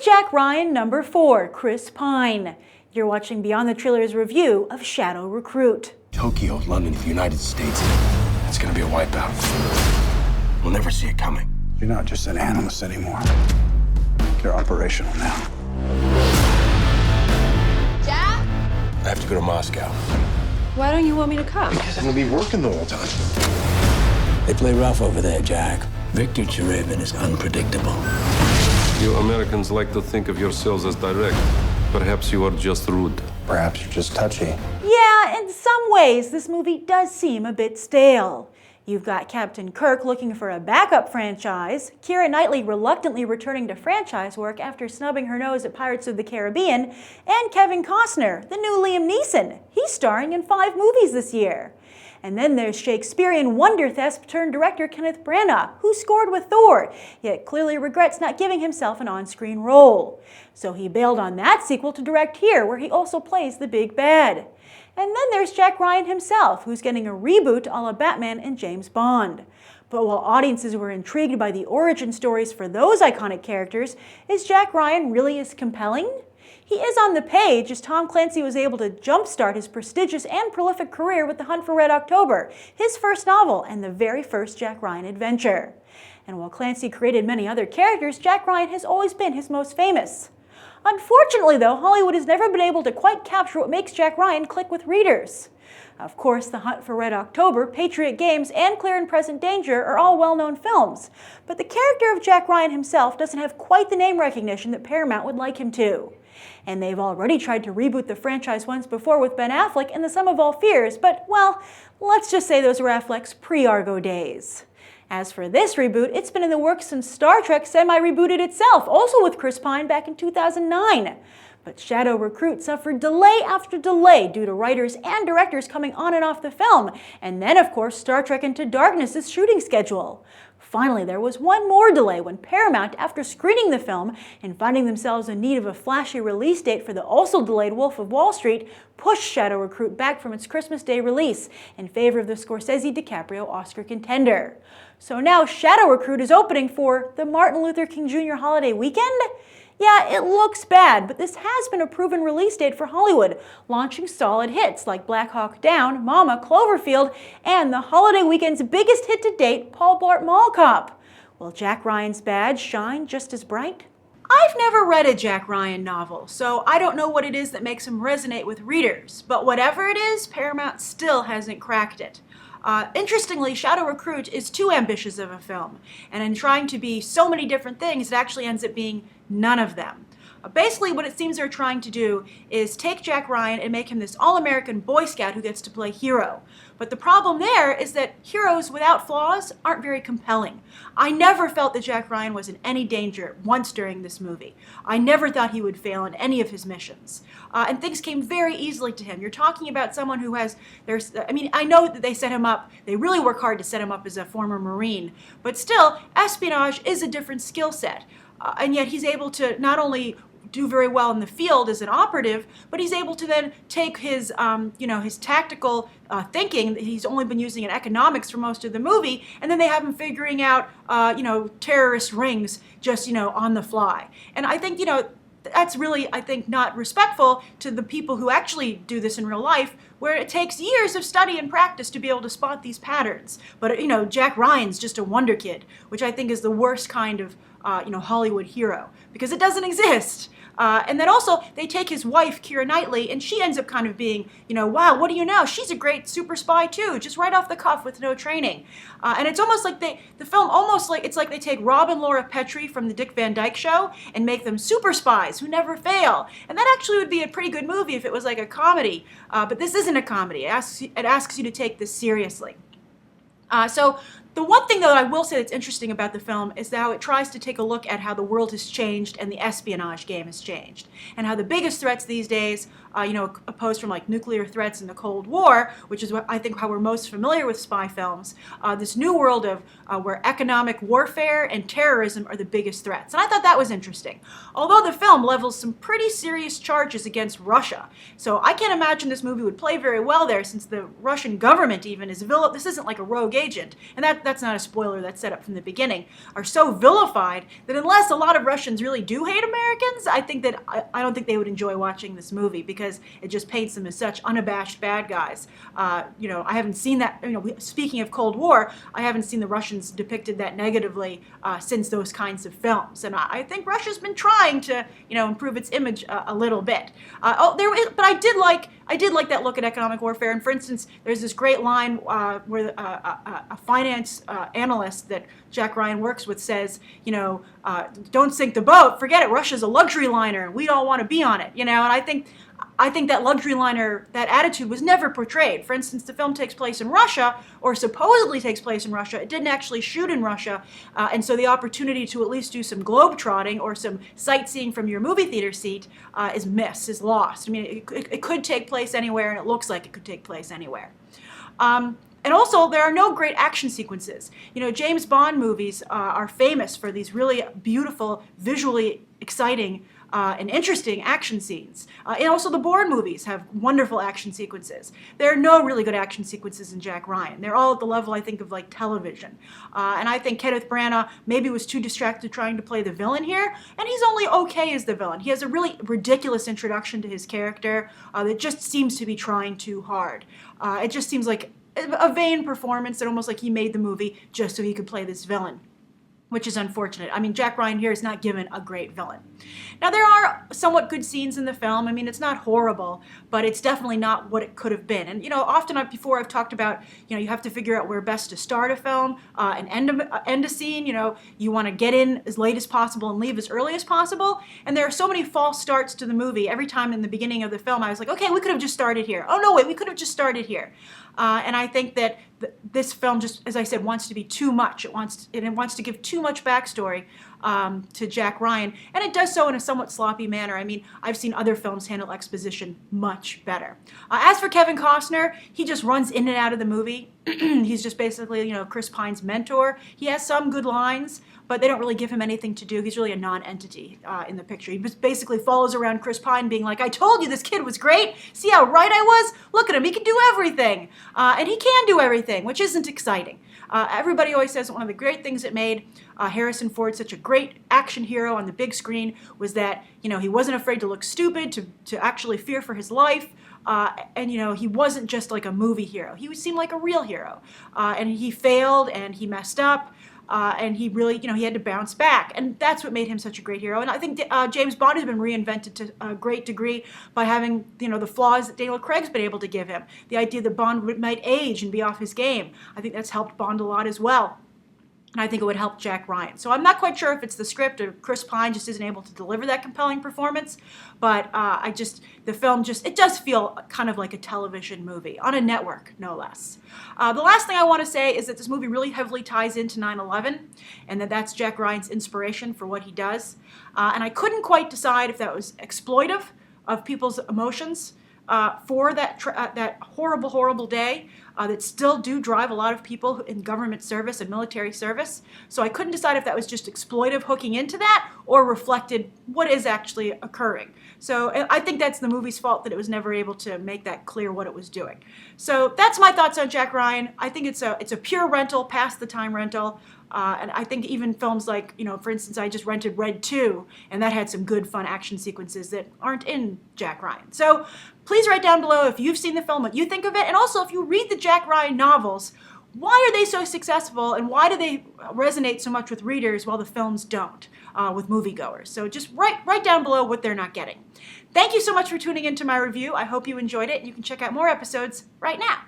Jack Ryan number 4, Chris Pine. You're watching Beyond the Trailers review of Shadow Recruit. Tokyo, London, the United States. It's gonna be a wipeout. We'll never see it coming. You're not just an analyst anymore. You're operational now. Jack? I have to go to Moscow. Why don't you want me to come? Because I'm gonna be working the whole time. They play rough over there, Jack. Victor Cherevin is unpredictable. You Americans like to think of yourselves as direct. Perhaps you are just rude. Perhaps you're just touchy. Yeah, in some ways, this movie does seem a bit stale. You've got Captain Kirk looking for a backup franchise, Keira Knightley reluctantly returning to franchise work after snubbing her nose at Pirates of the Caribbean, and Kevin Costner, the new Liam Neeson. He's starring in 5 movies this year. And then there's Shakespearean wonder thesp turned director Kenneth Branagh, who scored with Thor, yet clearly regrets not giving himself an on-screen role. So he bailed on that sequel to direct here, where he also plays the big bad. And then there's Jack Ryan himself, who's getting a reboot a la Batman and James Bond. But while audiences were intrigued by the origin stories for those iconic characters, is Jack Ryan really as compelling? He is on the page, as Tom Clancy was able to jumpstart his prestigious and prolific career with The Hunt for Red October, his first novel and the very first Jack Ryan adventure. And while Clancy created many other characters, Jack Ryan has always been his most famous. Unfortunately, though, Hollywood has never been able to quite capture what makes Jack Ryan click with readers. Of course, The Hunt for Red October, Patriot Games, and Clear and Present Danger are all well-known films, but the character of Jack Ryan himself doesn't have quite the name recognition that Paramount would like him to. And they've already tried to reboot the franchise once before with Ben Affleck in The Sum of All Fears, but, well, let's just say those were Affleck's pre-Argo days. As for this reboot, it's been in the works since Star Trek semi-rebooted itself, also with Chris Pine back in 2009. But Shadow Recruit suffered delay after delay due to writers and directors coming on and off the film, and then, of course, Star Trek Into Darkness' shooting schedule. Finally, there was one more delay when Paramount, after screening the film and finding themselves in need of a flashy release date for the also delayed Wolf of Wall Street, pushed Shadow Recruit back from its Christmas Day release in favor of the Scorsese-DiCaprio Oscar contender. So now Shadow Recruit is opening for the Martin Luther King Jr. holiday weekend? Yeah, it looks bad, but this has been a proven release date for Hollywood, launching solid hits like Black Hawk Down, Mama, Cloverfield, and the holiday weekend's biggest hit to date, Paul Blart Mall Cop. Will Jack Ryan's badge shine just as bright? I've never read a Jack Ryan novel, so I don't know what it is that makes him resonate with readers, but whatever it is, Paramount still hasn't cracked it. Interestingly, Shadow Recruit is too ambitious of a film, and in trying to be so many different things, it actually ends up being none of them. Basically, what it seems they're trying to do is take Jack Ryan and make him this all-American Boy Scout who gets to play hero. But the problem there is that heroes without flaws aren't very compelling. I never felt that Jack Ryan was in any danger once during this movie. I never thought he would fail in any of his missions. And things came very easily to him. You're talking about someone who has, I know that they set him up, they really work hard to set him up as a former Marine, but still, espionage is a different skill set. And yet he's able to not only do very well in the field as an operative, but he's able to then take his, his tactical thinking that he's only been using in economics for most of the movie, and then they have him figuring out, terrorist rings just, on the fly. And I think, that's really, I think, not respectful to the people who actually do this in real life, where it takes years of study and practice to be able to spot these patterns. But, Jack Ryan's just a wonder kid, which I think is the worst kind of, Hollywood hero, because it doesn't exist. And then also, they take his wife, Keira Knightley, and she ends up kind of being, wow, what do you know? She's a great super spy too, just right off the cuff with no training. And it's almost like it's like they take Rob and Laura Petrie from the Dick Van Dyke Show and make them super spies who never fail. And that actually would be a pretty good movie if it was like a comedy. But this isn't a comedy. It asks you to take this seriously. So the one thing, though, I will say that's interesting about the film is how it tries to take a look at how the world has changed and the espionage game has changed, and how the biggest threats these days, opposed from like nuclear threats in the Cold War, which is what I think how we're most familiar with spy films, this new world of where economic warfare and terrorism are the biggest threats. And I thought that was interesting. Although the film levels some pretty serious charges against Russia, so I can't imagine this movie would play very well there, since the Russian government even is this isn't like a rogue agent, and that's not a spoiler, that's set up from the beginning, are so vilified that unless a lot of Russians really do hate Americans, I don't think they would enjoy watching this movie because it just paints them as such unabashed bad guys. I haven't seen that, speaking of Cold War, I haven't seen the Russians depicted that negatively since those kinds of films. And I think Russia's been trying to, improve its image a little bit. But I did like that look at economic warfare. And for instance, there's this great line where a finance analyst that Jack Ryan works with says, don't sink the boat. Forget it. Russia's a luxury liner, and we don't want to be on it. And I think that luxury liner, that attitude was never portrayed. For instance, the film takes place in Russia, or supposedly takes place in Russia. It didn't actually shoot in Russia, and so the opportunity to at least do some globe-trotting or some sightseeing from your movie theater seat is lost. I mean, it could take place anywhere, and it looks like it could take place anywhere. And also, there are no great action sequences. James Bond movies are famous for these really beautiful, visually exciting and interesting action scenes. And also the Bourne movies have wonderful action sequences. There are no really good action sequences in Jack Ryan. They're all at the level, I think, of like television. And I think Kenneth Branagh maybe was too distracted trying to play the villain here, and he's only okay as the villain. He has a really ridiculous introduction to his character that just seems to be trying too hard. It just seems like a vain performance, and almost like he made the movie just so he could play this villain, which is unfortunate. I mean, Jack Ryan here is not given a great villain. Now, there are somewhat good scenes in the film. I mean, it's not horrible, but it's definitely not what it could have been. And, often before I've talked about, you have to figure out where best to start a film and end a scene. You want to get in as late as possible and leave as early as possible. And there are so many false starts to the movie. Every time in the beginning of the film, I was like, okay, we could have just started here. Oh, no, wait, we could have just started here. And I think that this film just, as I said, wants to be too much. It wants to give too much backstory to Jack Ryan, and it does so in a somewhat sloppy manner. I mean, I've seen other films handle exposition much better. As for Kevin Costner, he just runs in and out of the movie. He's just basically, Chris Pine's mentor. He has some good lines, but they don't really give him anything to do. He's really a non-entity in the picture. He just basically follows around Chris Pine being like, I told you this kid was great. See how right I was? Look at him. He can do everything. And he can do everything, which isn't exciting. Everybody always says that one of the great things that made Harrison Ford such a great action hero on the big screen was that, he wasn't afraid to look stupid, to actually fear for his life. And he wasn't just like a movie hero. He seemed like a real hero. And he failed and he messed up. And he really, he had to bounce back. And that's what made him such a great hero. And I think James Bond has been reinvented to a great degree by having, the flaws that Daniel Craig's been able to give him. The idea that Bond might age and be off his game. I think that's helped Bond a lot as well. And I think it would help Jack Ryan. So I'm not quite sure if it's the script or Chris Pine just isn't able to deliver that compelling performance. But the film it does feel kind of like a television movie, on a network, no less. The last thing I want to say is that this movie really heavily ties into 9/11, and that's Jack Ryan's inspiration for what he does. And I couldn't quite decide if that was exploitive of people's emotions for that horrible, horrible day that still do drive a lot of people in government service and military service. So I couldn't decide if that was just exploitive hooking into that or reflected what is actually occurring. So I think that's the movie's fault that it was never able to make that clear what it was doing. So that's my thoughts on Jack Ryan. I think it's a pure rental, past the time rental. And I think even films like, for instance, I just rented Red 2, and that had some good, fun action sequences that aren't in Jack Ryan. So please write down below if you've seen the film, what you think of it, and also if you read the Jack Ryan novels, why are they so successful, and why do they resonate so much with readers while the films don't with moviegoers? So just write down below what they're not getting. Thank you so much for tuning into my review. I hope you enjoyed it. You can check out more episodes right now.